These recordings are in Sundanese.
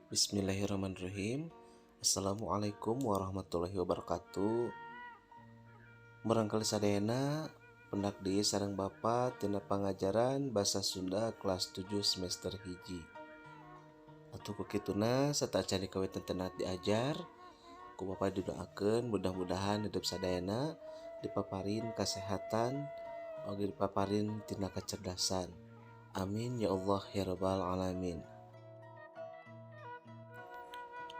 Bismillahirrahmanirrahim. Assalamualaikum warahmatullahi wabarakatuh. Murangkalih sadayana pendak di sareng Bapa tina pangajaran Basa Sunda kelas 7 semester hiji. Atuh kukituna serta cari kawitan tenat diajar ku Bapa didoakeun mudah-mudahan hidup sadayana dipaparin kesehatan oge dipaparin tina kecerdasan. Amin ya Allah ya rabbal alamin.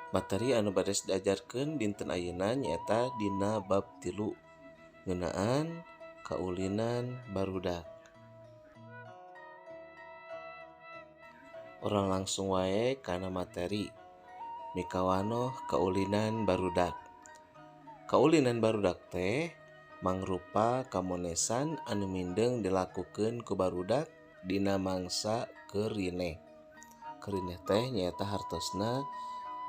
Materi anu baris diajarkeun dinten ayeuna nyaeta dina bab 3 ngeunaan kaulinan barudak. Orang langsung wae kana materi. Mikawanoh kaulinan barudak. Kaulinan barudak teh mangrupa kamonesan anu mindeng dilakukeun ku barudak dina mangsa keurineh. Keurineh teh nyaeta hartosna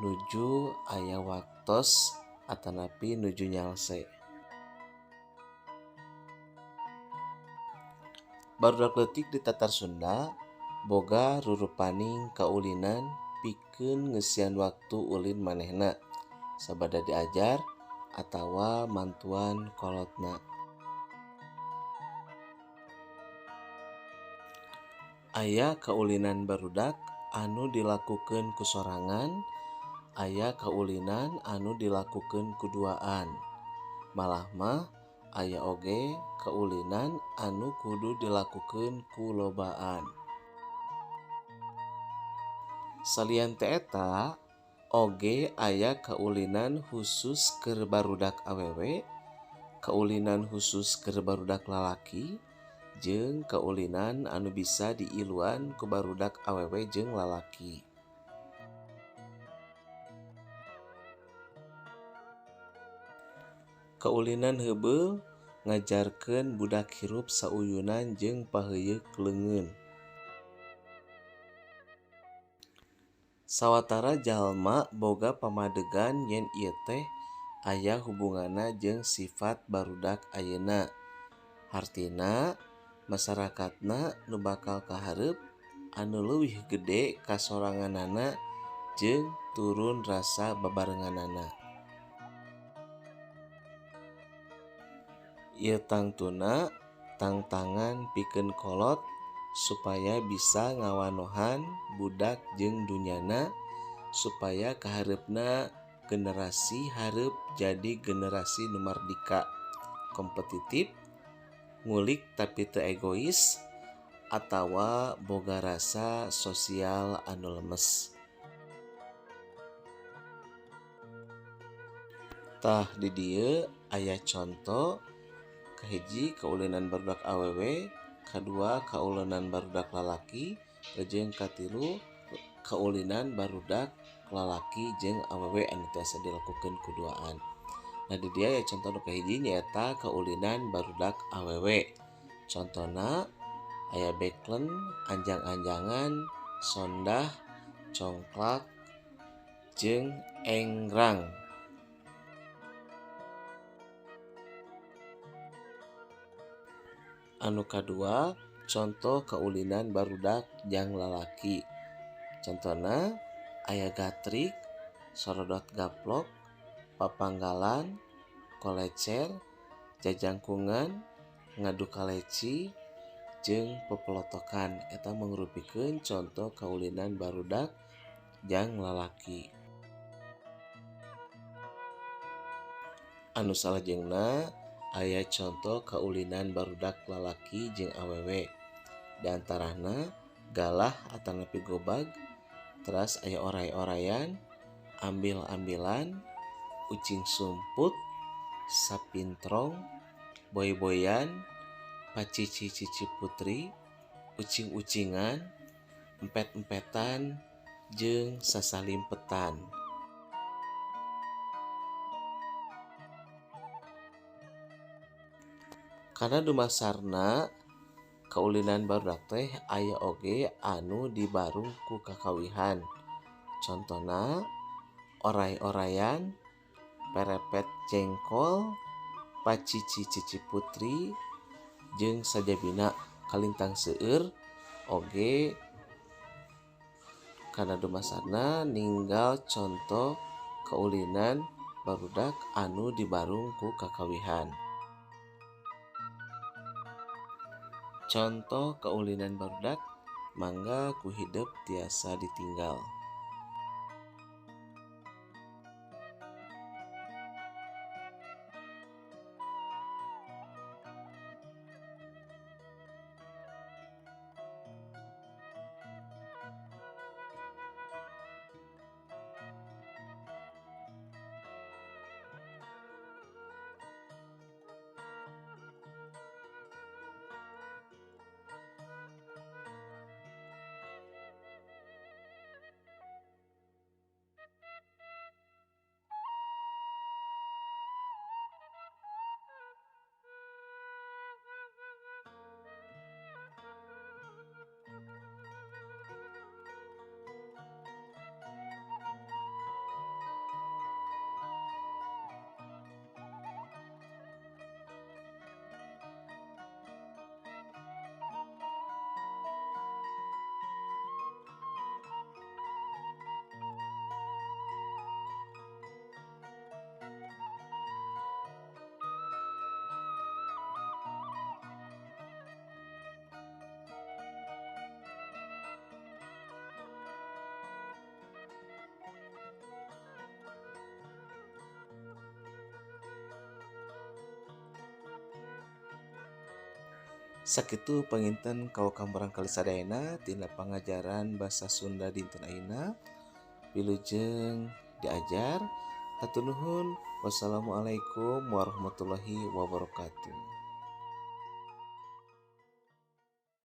nuju aya waktos atanapi nuju nyalse. Barudak leutik di tatar Sunda boga rurupaning kaulinan pikeun ngeusian waktu ulin manehna sabada diajar atawa mantuan kolotna. Aya kaulinan barudak anu dilakukeun ku sorangan, aya kaulinan anu dilakukeun kuduaan. Malah mah aya oge kaulinan anu kudu dilakukeun ku lobaan. Salian teh eta oge aya kaulinan khusus keur barudak awewe, kaulinan khusus keur barudak lalaki, jeung kaulinan anu bisa diiluan ku barudak awewe jeung lalaki. Kaulinan heubeul ngajarkeun budak hirup sauyunan jeung paheuyeuk leungeun. Sawatara jalma boga pamadegan yen ieu teh aya hubunganna jeung sifat barudak ayeuna. Hartina masyarakatna nu bakal kahareup anu leuwih gede kasoranganana jeung turun rasa babarenganana. Ieu tangtuna tangtangan pikeun kolot supaya bisa ngawanohan budak jeung dunyana supaya kahareupna generasi hareup jadi generasi nu mardika, kompetitif, ngulik tapi teu egois, atawa boga rasa sosial anu lemes. Tah di dieu aya conto kahiji kaulinan barudak awewe, kadua kaulinan barudak lalaki, jeung katilu kaulinan barudak lalaki jeung awewe anu tiasa dilakukeun kuduaan. Nah di dieu aya conto nu kahiji nyaeta kaulinan barudak awewe. Contona aya beklen, anjang-anjangan, sondah, congklak, jeung engrang. Anu kadua contoh kaulinan barudak jang lalaki. Contona aya gatrik, sorodot gaplok, papanggalan, kolecer, jajangkungan, ngadu kaleci, jeung pepelotokan. Eta mangrupikeun contoh kaulinan barudak jang lalaki. Anu salajengna aya contoh kaulinan barudak lalaki jeung awewe. Di antarana galah atanapi gobag, teras aya oray-orayan, ambil-ambilan, ucing sumput, sapintrong, boy-boyan, pacici-cici putri, ucing-ucingan, empet-empetan, jeung sasalimpetan. Kana dumasarna kaulinan barudak teh aya oge anu dibarung ku kakawihan. Contona oray-orayan, perepet jengkol, pacici-cici putri, jeung sajabina kalintang seueur oge Karena dumasana ninggal contoh keulinan barudak anu dibarung ku kakawihan. Contoh keulinan barudak mangga ku hidup tiasa ditinggal. Sakitu panginten kawakam barangkali sadayana tina pangajaran basa Sunda dinten ayeuna. Wilujeng diajar. Hatur nuhun. Wassalamualaikum warahmatullahi wabarakatuh.